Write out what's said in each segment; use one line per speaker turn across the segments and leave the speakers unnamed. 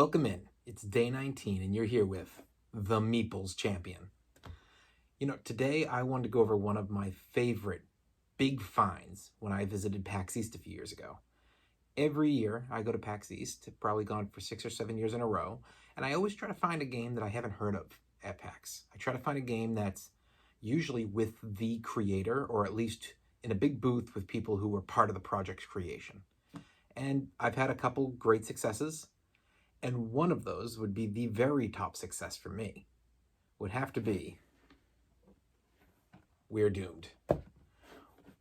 Welcome in. It's day 19 and you're here with the Meeples Champion. Today I wanted to go over one of my favorite big finds when I visited PAX East a few years ago. Every year I go to PAX East, probably gone for 6 or 7 years in a row, and I always try to find a game that I haven't heard of at PAX. I try to find a game that's usually with the creator, or at least in a big booth with people who were part of the project's creation. And I've had a couple great successes, and one of those would be the very top success for me. Would have to be We're Doomed.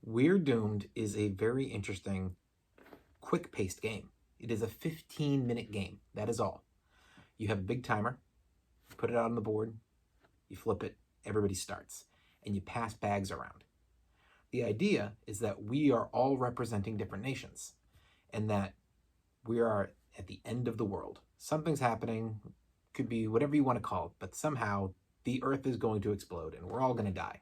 We're Doomed is a very interesting, quick-paced game. It is a 15-minute game. That is all. You have a big timer, you put it out on the board, you flip it, everybody starts, and you pass bags around. The idea is that we are all representing different nations, and that we are at the end of the world. Something's happening, could be whatever you want to call it, but somehow the Earth is going to explode and we're all going to die.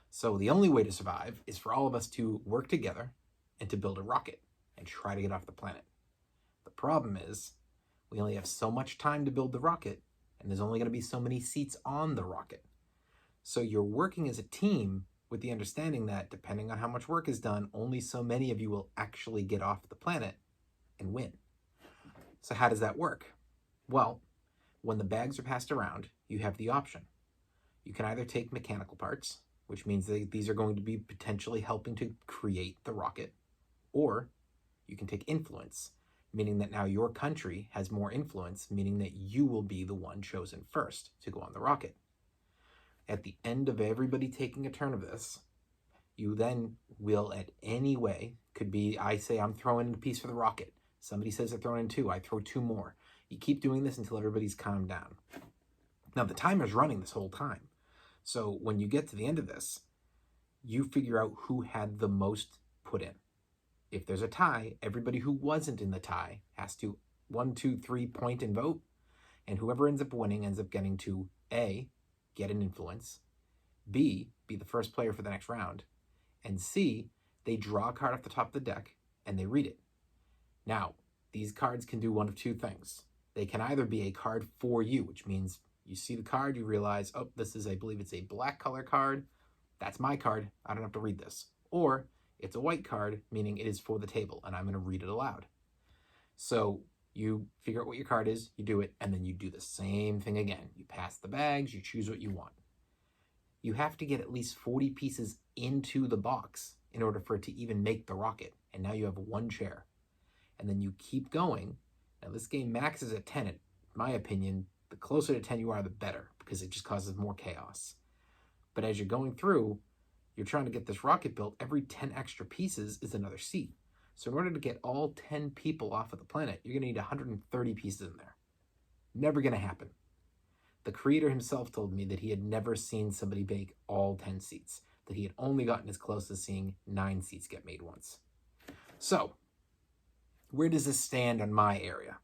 So the only way to survive is for all of us to work together and to build a rocket and try to get off the planet. The problem is we only have so much time to build the rocket, and there's only going to be so many seats on the rocket. So you're working as a team with the understanding that depending on how much work is done, only so many of you will actually get off the planet and win. So how does that work? Well, when the bags are passed around, you have the option. You can either take mechanical parts, which means these are going to be potentially helping to create the rocket, or you can take influence, meaning that now your country has more influence, meaning that you will be the one chosen first to go on the rocket. At the end of everybody taking a turn of this, you then will at any way, could be I say I'm throwing in a piece for the rocket. Somebody says they're throwing in 2, I throw 2 more. You keep doing this until everybody's calmed down. Now the timer's running this whole time. So when you get to the end of this, you figure out who had the most put in. If there's a tie, everybody who wasn't in the tie has to 1, 2, 3 point and vote. And whoever ends up winning ends up getting to A, get an influence, B, be the first player for the next round, and C, they draw a card off the top of the deck and they read it. Now, these cards can do one of 2 things. They can either be a card for you, which means you see the card, you realize, oh, this is, I believe it's a black color card. That's my card. I don't have to read this. Or it's a white card, meaning it is for the table, and I'm going to read it aloud. So you figure out what your card is, you do it, and then you do the same thing again. You pass the bags, you choose what you want. You have to get at least 40 pieces into the box in order for it to even make the rocket. And now you have 1 chair. And then you keep going. Now this game maxes at 10. In my opinion, the closer to 10 you are, the better, because it just causes more chaos. But as you're going through, you're trying to get this rocket built. Every 10 extra pieces is another seat. So in order to get all 10 people off of the planet, you're going to need 130 pieces in there. Never going to happen. The creator himself told me that he had never seen somebody make all 10 seats, that he had only gotten as close as seeing 9 seats get made once. So, where does this stand on my area?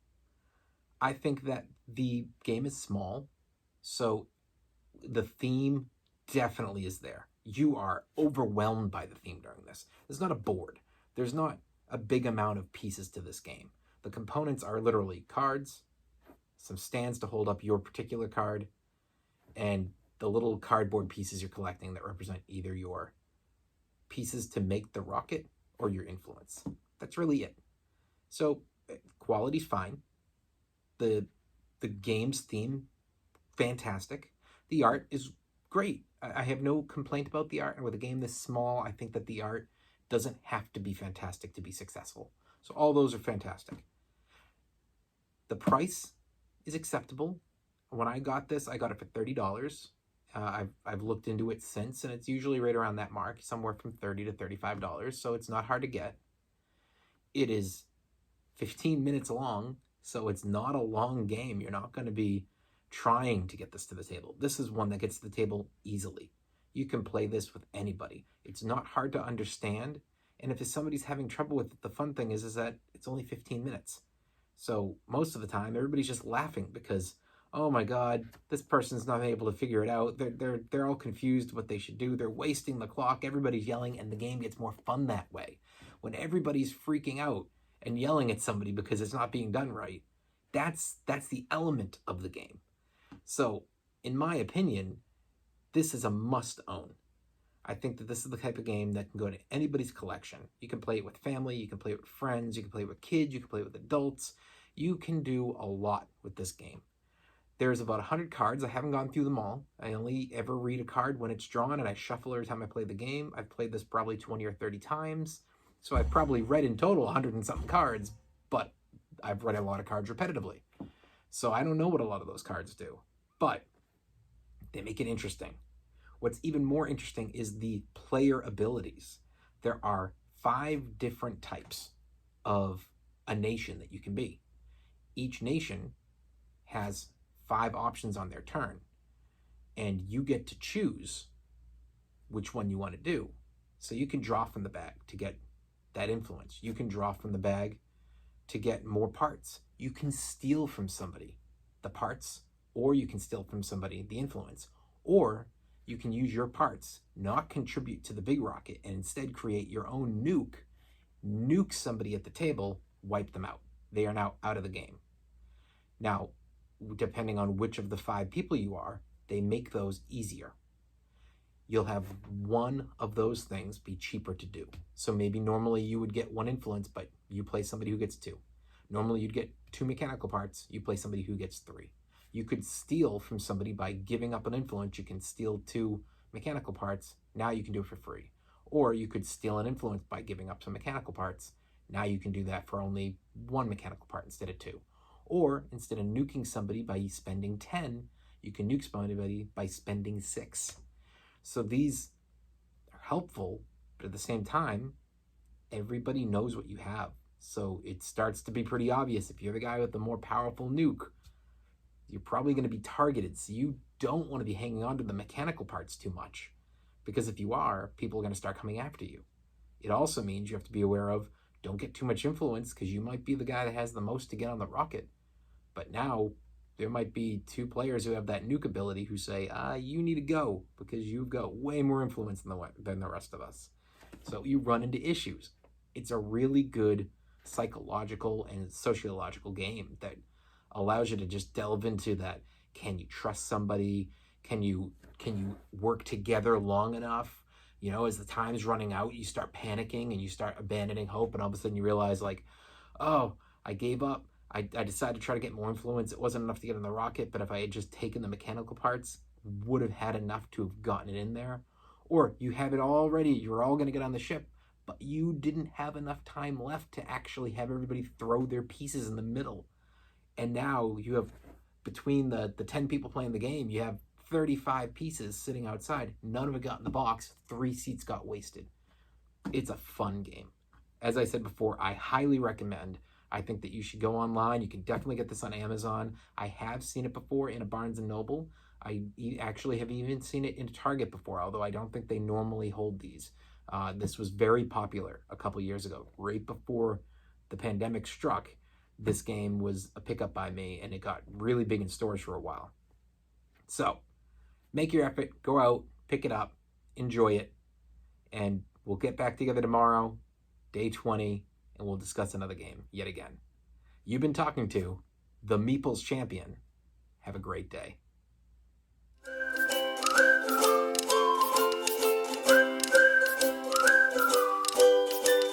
I think that the game is small, so the theme definitely is there. You are overwhelmed by the theme during this. There's not a board. There's not a big amount of pieces to this game. The components are literally cards, some stands to hold up your particular card, and the little cardboard pieces you're collecting that represent either your pieces to make the rocket or your influence. That's really it. So quality's fine. The game's theme, fantastic. The art is great. I have no complaint about the art. And with a game this small, I think that the art doesn't have to be fantastic to be successful. So all those are fantastic. The price is acceptable. When I got this, I got it for $30. I've looked into it since, and it's usually right around that mark, somewhere from $30 to $35. So it's not hard to get. It is 15 minutes long, so it's not a long game. You're not going to be trying to get this to the table. This is one that gets to the table easily. You can play this with anybody. It's not hard to understand, and if somebody's having trouble with it, the fun thing is that it's only 15 minutes. So most of the time, everybody's just laughing because, oh my God, this person's not able to figure it out. They're all confused what they should do. They're wasting the clock. Everybody's yelling, and the game gets more fun that way. When everybody's freaking out and yelling at somebody because it's not being done right, That's the element of the game. So, in my opinion, this is a must own. I think that this is the type of game that can go to anybody's collection. You can play it with family, you can play it with friends, you can play it with kids, you can play it with adults. You can do a lot with this game. There's about 100 cards. I haven't gone through them all. I only ever read a card when it's drawn, and I shuffle every time I play the game. I've played this probably 20 or 30 times, so I've probably read in total 100 and something cards, but I've read a lot of cards repetitively. So I don't know what a lot of those cards do, but they make it interesting. What's even more interesting is the player abilities. There are 5 different types of a nation that you can be. Each nation has 5 options on their turn, and you get to choose which one you want to do. So you can draw from the bag to get that influence. You can draw from the bag to get more parts. You can steal from somebody the parts, or you can steal from somebody the influence, or you can use your parts, not contribute to the big rocket, and instead create your own nuke somebody at the table, wipe them out. They are now out of the game. Now, depending on which of the 5 people you are, they make those easier. You'll have one of those things be cheaper to do. So maybe normally you would get 1 influence, but you play somebody who gets 2. Normally you'd get 2 mechanical parts, you play somebody who gets 3. You could steal from somebody by giving up an influence. You can steal 2 mechanical parts. Now you can do it for free. Or you could steal an influence by giving up some mechanical parts. Now you can do that for only 1 mechanical part instead of 2. Or instead of nuking somebody by spending 10, you can nuke somebody by spending 6. So these are helpful, but at the same time, everybody knows what you have. So it starts to be pretty obvious. If you're the guy with the more powerful nuke, you're probably going to be targeted. So you don't want to be hanging on to the mechanical parts too much, because if you are, people are going to start coming after you. It also means you have to be aware of, don't get too much influence, because you might be the guy that has the most to get on the rocket. But now there might be 2 players who have that nuke ability who say, you need to go because you've got way more influence than the rest of us. So you run into issues. It's a really good psychological and sociological game that allows you to just delve into that. Can you trust somebody? Can you work together long enough? You know, as the time's running out, you start panicking and you start abandoning hope, and all of a sudden you realize, like, oh, I gave up. I decided to try to get more influence. It wasn't enough to get on the rocket, but if I had just taken the mechanical parts, would have had enough to have gotten it in there. Or you have it all ready, you're all going to get on the ship, but you didn't have enough time left to actually have everybody throw their pieces in the middle. And now you have, between the 10 people playing the game, you have 35 pieces sitting outside. None of it got in the box. 3 seats got wasted. It's a fun game. As I said before, I highly recommend. I think that you should go online. You can definitely get this on Amazon. I have seen it before in a Barnes & Noble. I actually have even seen it in Target before, although I don't think they normally hold these. This was very popular a couple years ago. Right before the pandemic struck, this game was a pickup by me, and it got really big in stores for a while. So, make your effort, go out, pick it up, enjoy it, and we'll get back together tomorrow, day 20, and we'll discuss another game yet again. You've been talking to the Meeples Champion. Have a great day.